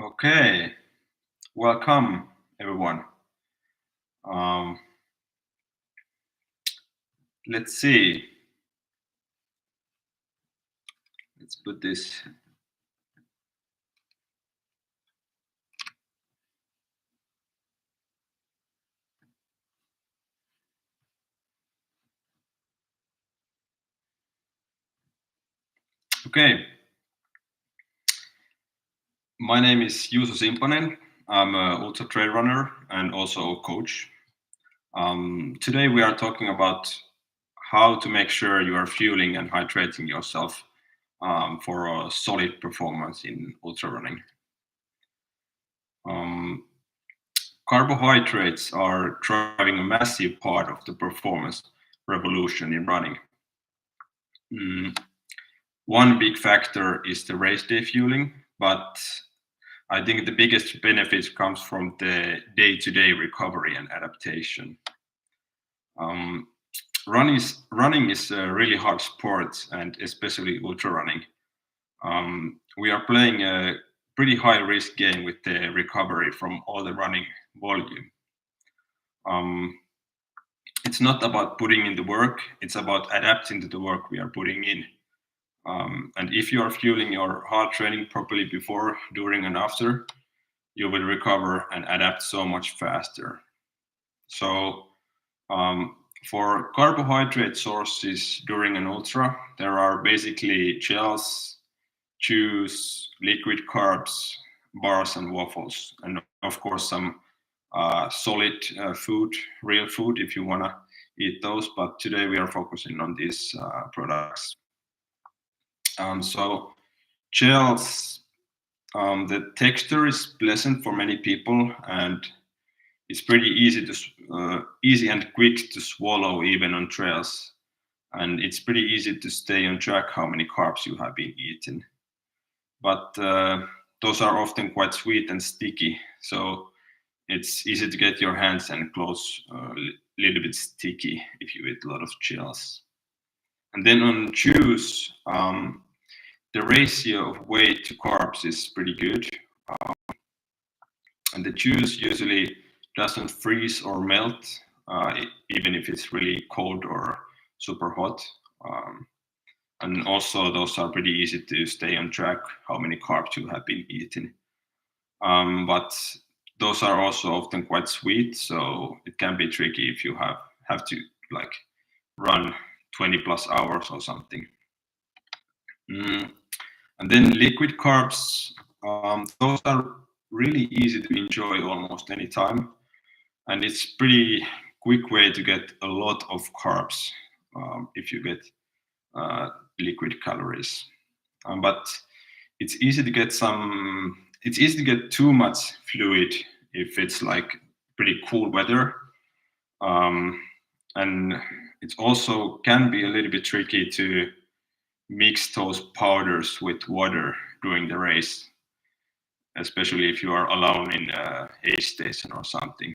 Okay, welcome everyone. Um, let's see. Let's put this. Okay, my name is Juuso Simpanen. I'm an ultra trail runner and also a coach. Today we are talking about how to make sure you are fueling and hydrating yourself for a solid performance in ultra running. Um, Carbohydrates are driving a massive part of the performance revolution in running. Mm, One big factor is the race day fueling, but I think the biggest benefit comes from the day-to-day recovery and adaptation. Um, running is a really hard sport, and especially ultra running. We are playing a pretty high risk game with the recovery from all the running volume. Um, it's not about putting in the work; it's about adapting to the work we are putting in. And if you are fueling your hard training properly before, during, and after, you will recover and adapt so much faster. So, um, for carbohydrate sources during an ultra, there are basically gels, juice, liquid carbs, bars, and waffles, and of course, some solid food, real food, if you want to eat those. But today we are focusing on these products. So, gels, the texture is pleasant for many people, and it's pretty easy and quick to swallow even on trails. And it's pretty easy to stay on track how many carbs you have been eating. But those are often quite sweet and sticky, so it's easy to get your hands and clothes a little bit sticky if you eat a lot of gels. And then on juice, the ratio of weight to carbs is pretty good. And the juice usually doesn't freeze or melt, even if it's really cold or super hot. Um, and also, those are pretty easy to stay on track how many carbs you have been eating. But those are also often quite sweet, so it can be tricky if you have to like run 20 plus hours or something. Mm. And then liquid carbs, those are really easy to enjoy almost any time, and it's pretty quick way to get a lot of carbs if you get uh, liquid calories. But it's easy to get some. It's easy to get too much fluid if it's like pretty cool weather, um, and it also can be a little bit tricky to mix those powders with water during the race, especially if you are alone in a aid station or something.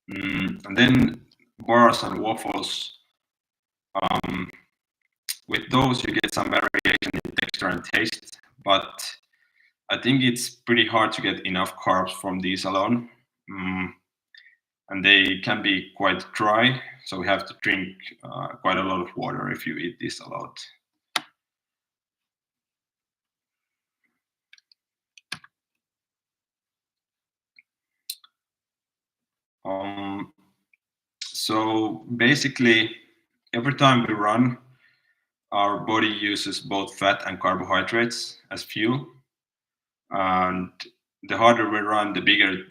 And then bars and waffles. Um, with those, you get some variation in texture and taste, but I think it's pretty hard to get enough carbs from these alone. And they can be quite dry, so we have to drink quite a lot of water if you eat this a lot. Um, so basically, every time we run, our body uses both fat and carbohydrates as fuel. And the harder we run, the bigger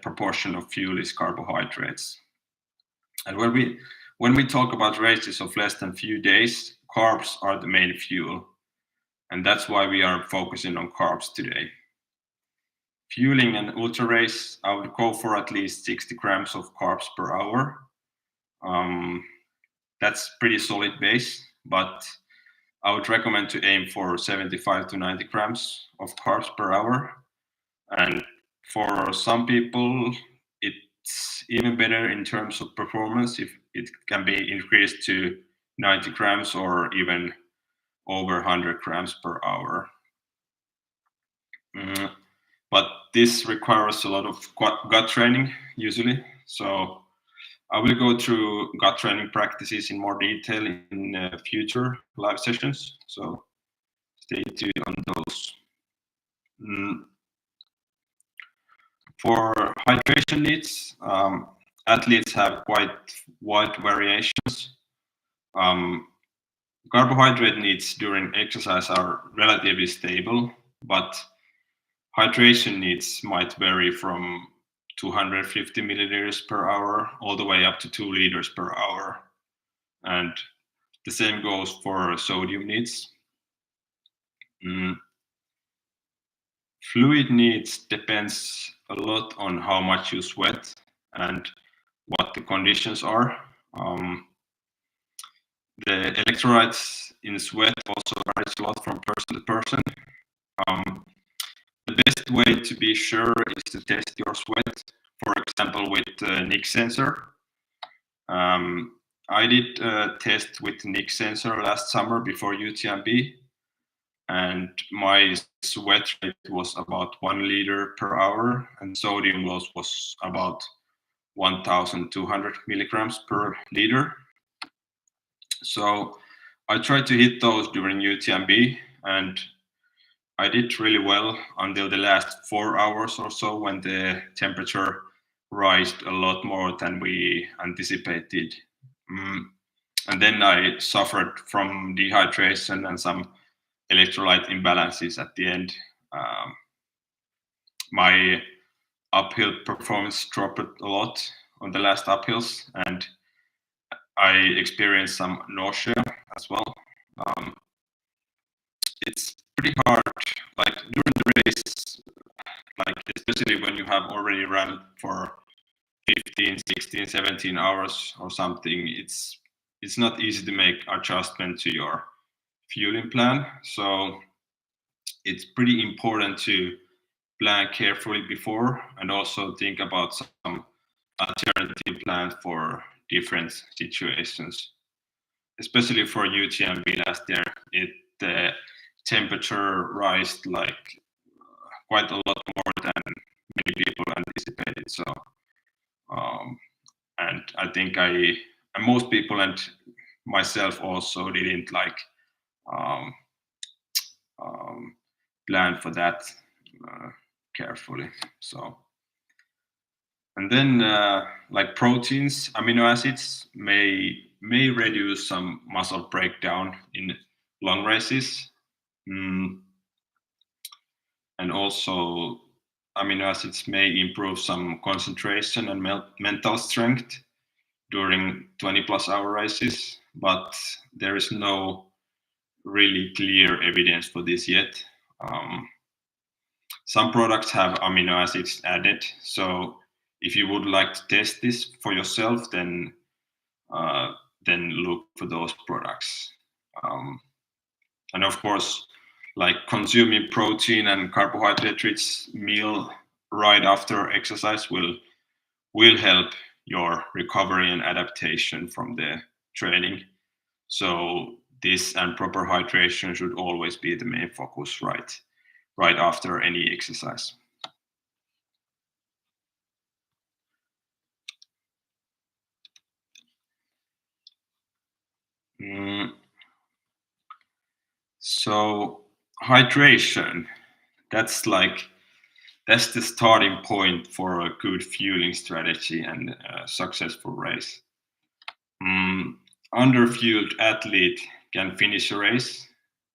proportion of fuel is carbohydrates. And when we talk about races of less than few days, carbs are the main fuel, and that's why we are focusing on carbs today. Fueling an ultra race, I would go for at least 60 grams of carbs per hour. Um, that's pretty solid base, but I would recommend to aim for 75 to 90 grams of carbs per hour. And for some people, it's even better in terms of performance if it can be increased to 90 grams or even over 100 grams per hour. Mm. but this requires a lot of gut training usually. So I will go through gut training practices in more detail in future live sessions. So stay tuned on those. For hydration needs, athletes have quite wide variations. Carbohydrate needs during exercise are relatively stable, but hydration needs might vary from 250 milliliters per hour all the way up to 2 liters per hour. And the same goes for sodium needs. Fluid needs depends a lot on how much you sweat and what the conditions are. The electrolytes in sweat also varies a lot from person to person. The best way to be sure is to test your sweat, for example, with NIC sensor. I did a test with NIC sensor last summer before UTMB, and my sweat rate was about 1 liter per hour, and sodium loss was about 1,200 milligrams per liter. So I tried to hit those during UTMB, and I did really well until the last 4 hours or so, when the temperature rised a lot more than we anticipated. And then I suffered from dehydration and some electrolyte imbalances at the end. My uphill performance dropped a lot on the last uphills, and I experienced some nausea as well. It's pretty hard, like during the race, like especially when you have already run for 15, 16, 17 hours or something, it's not easy to make adjustment to your fueling plan. So it's pretty important to plan carefully before, and also think about some alternative plans for different situations. Especially for UTMB last year, the temperature rised like quite a lot more than many people anticipated. So, and I think and most people and myself also didn't like plan for that carefully. So, and then like proteins, amino acids may reduce some muscle breakdown in long races. And also amino acids may improve some concentration and mental strength during 20 plus hour races, but there is no really clear evidence for this yet. Some products have amino acids added, so if you would like to test this for yourself, then look for those products. And of course, like consuming protein and carbohydrate-rich meal right after exercise will help your recovery and adaptation from the training. So this and proper hydration should always be the main focus right after any exercise. So hydration, that's the starting point for a good fueling strategy and a successful race. Underfueled athlete can finish a race.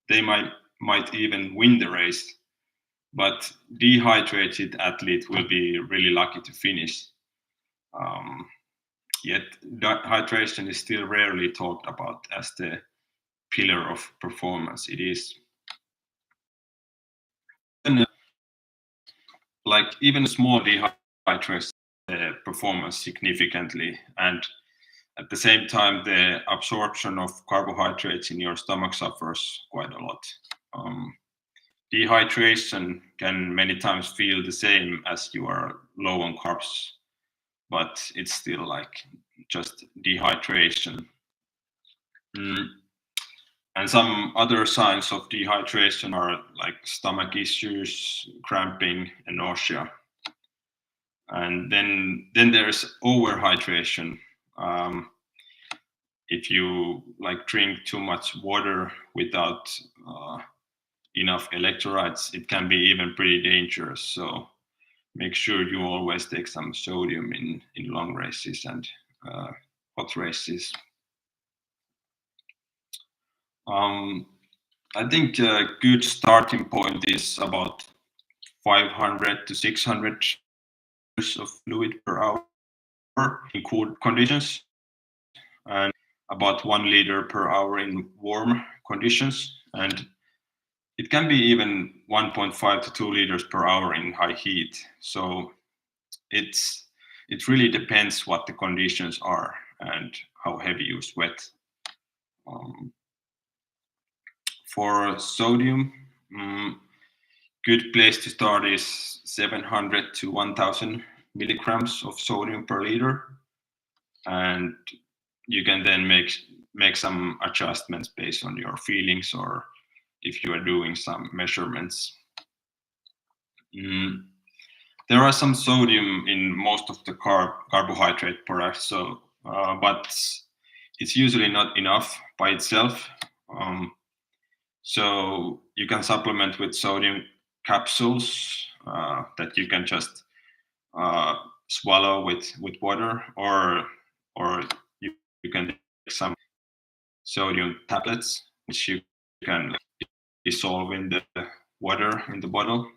They might even win the race, but dehydrated athlete will be really lucky to finish. Yet hydration is still rarely talked about as the pillar of performance. It is. And, like even small dehydration performance significantly, and at the same time the absorption of carbohydrates in your stomach suffers quite a lot. Dehydration can many times feel the same as you are low on carbs, but it's still like just dehydration. And some other signs of dehydration are like stomach issues, cramping, and nausea. And then there's overhydration. If you like drink too much water without enough electrolytes, it can be even pretty dangerous. So make sure you always take some sodium in long races and hot races. I think a good starting point is about 500 to 600 of fluid per hour in cool conditions, and about 1 liter per hour in warm conditions. And it can be even 1.5 to 2 liters per hour in high heat. So it really depends what the conditions are and how heavy you sweat. For sodium, good place to start is 700 to 1000 milligrams of sodium per liter, and you can then make some adjustments based on your feelings or if you are doing some measurements. There are some sodium in most of the carbohydrate products, so but it's usually not enough by itself. So you can supplement with sodium capsules that you can just swallow with water, or you can take some sodium tablets, which you can dissolve in the water in the bottle.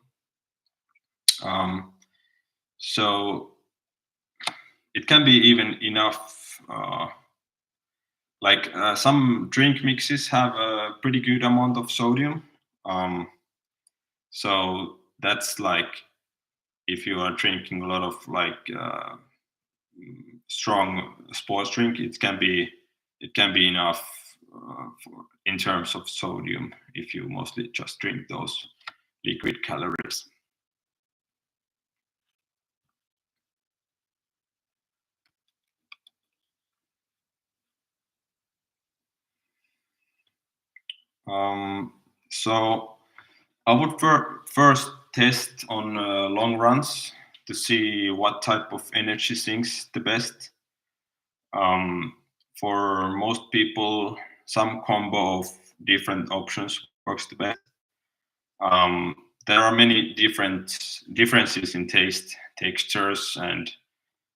So it can be even enough. Some drink mixes have a pretty good amount of sodium. So that's like if you are drinking a lot of strong sports drink, it can be enough in terms of sodium if you mostly just drink those liquid calories. So I would first test on long runs to see what type of energy sinks the best. For most people, some combo of different options works the best. There are many differences in taste, textures, and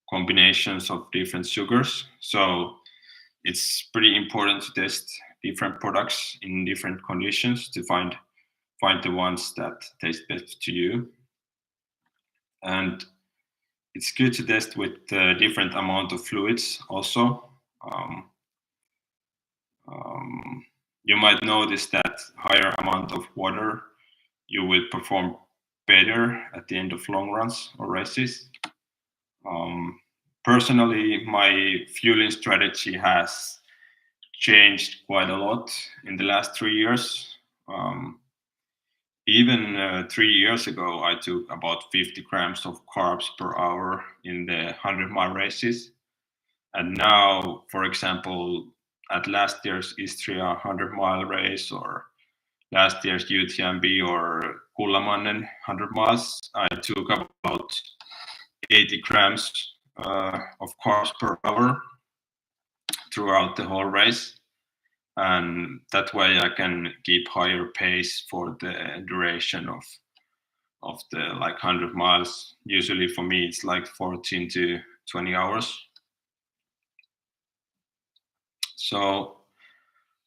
combinations of different sugars. So it's pretty important to test different products in different conditions to find the ones that taste best to you. And it's good to test with different amount of fluids also. You might notice that higher amount of water, you will perform better at the end of long runs or races. Personally, my fueling strategy has changed quite a lot in the last 3 years. Even 3 years ago, I took about 50 grams of carbs per hour in the 100-mile races. And now, for example, at last year's Istria 100-mile race or last year's UTMB or Kullamannen 100 miles, I took about 80 grams of carbs per hour throughout the whole race. And that way I can keep higher pace for the duration of the 100 miles. Usually for me, it's like 14 to 20 hours. So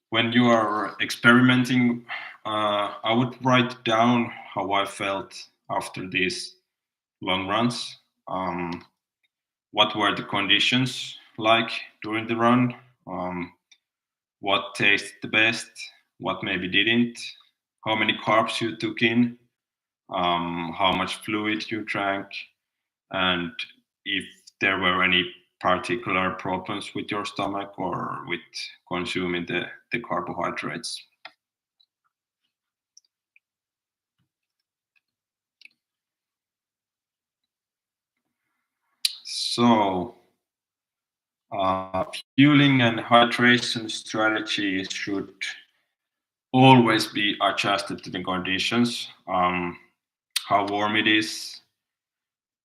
when you are experimenting, I would write down how I felt after these long runs. What were the conditions like during the run? What tasted the best? What maybe didn't? How many carbs you took in? How much fluid you drank? And if there were any particular problems with your stomach or with consuming the carbohydrates. So fueling and hydration strategies should always be adjusted to the conditions, how warm it is,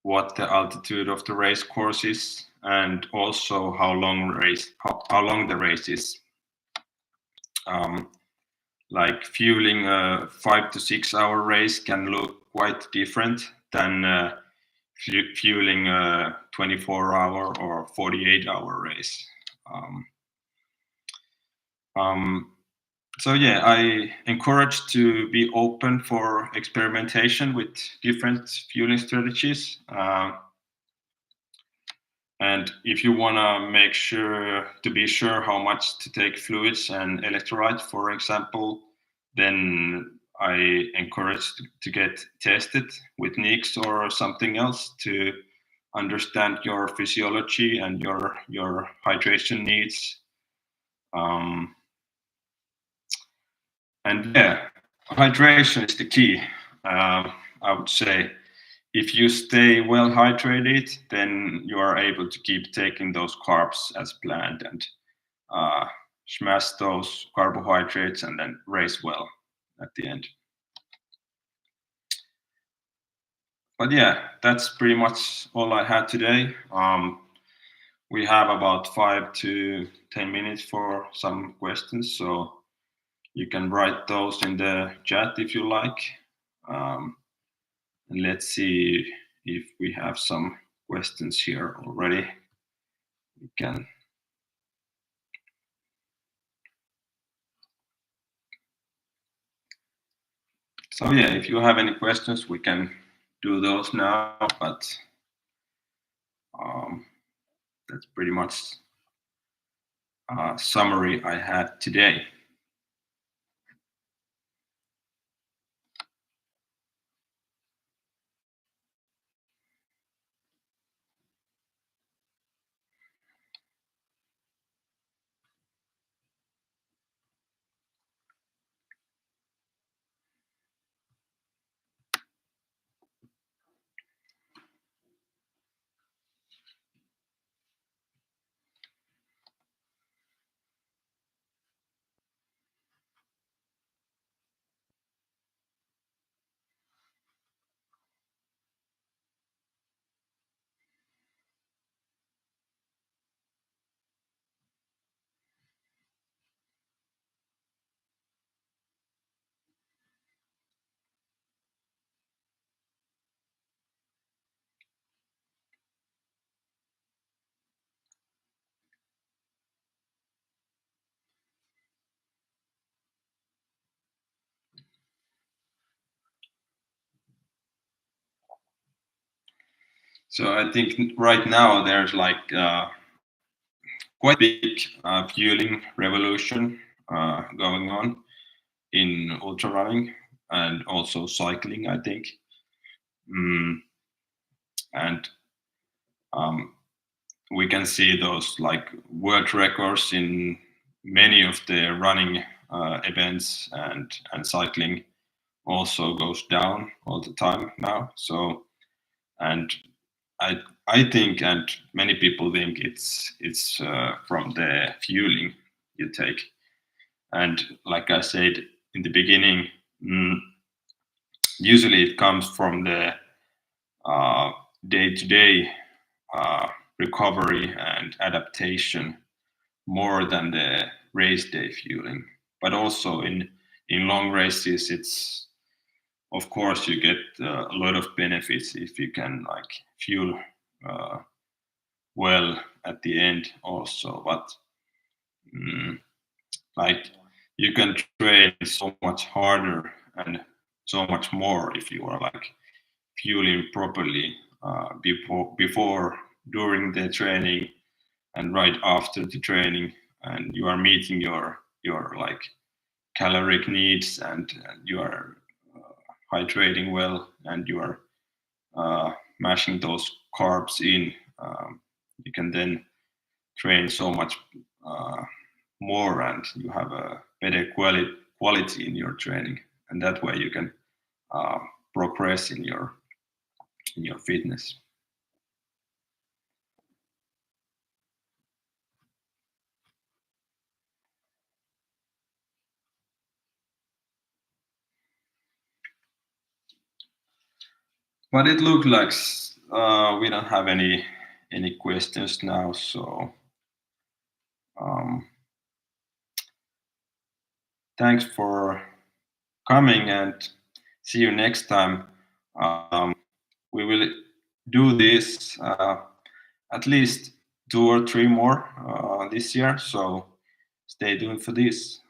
what the altitude of the race course is, and also how long the race is. Like fueling a 5 to 6 hour race can look quite different than fueling a 24-hour or 48-hour race. So yeah, I encourage to be open for experimentation with different fueling strategies. And if you want to be sure how much to take fluids and electrolytes, for example, then I encourage to get tested with NICs or something else to understand your physiology and your hydration needs. And yeah, hydration is the key. I would say if you stay well hydrated, then you are able to keep taking those carbs as planned and smash those carbohydrates and then race well at the end. But yeah, that's pretty much all I had today. We have about 5 to 10 minutes for some questions, so you can write those in the chat if you like. And let's see if we have some questions here already. We can. So yeah, if you have any questions, we can do those now, but that's pretty much a summary I had today. So I think right now there's like quite big fueling revolution going on in ultra running and also cycling, I think. And we can see those like world records in many of the running events, and cycling also goes down all the time now. So, and I think, and many people think it's from the fueling you take. And like I said in the beginning, usually it comes from the day-to-day recovery and adaptation more than the race day fueling. But also in long races, it's of course you get a lot of benefits if you can like fuel well at the end also. But like you can train so much harder and so much more if you are like fueling properly before, during the training, and right after the training, and you are meeting your like caloric needs, and you are hydrating well, and you are mashing those carbs in. You can then train so much more, and you have a better quality in your training, and that way you can progress in your fitness. But it looked like we don't have any questions now, so thanks for coming and see you next time. We will do this at least 2 or 3 more this year, so stay tuned for this.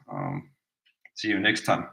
See you next time.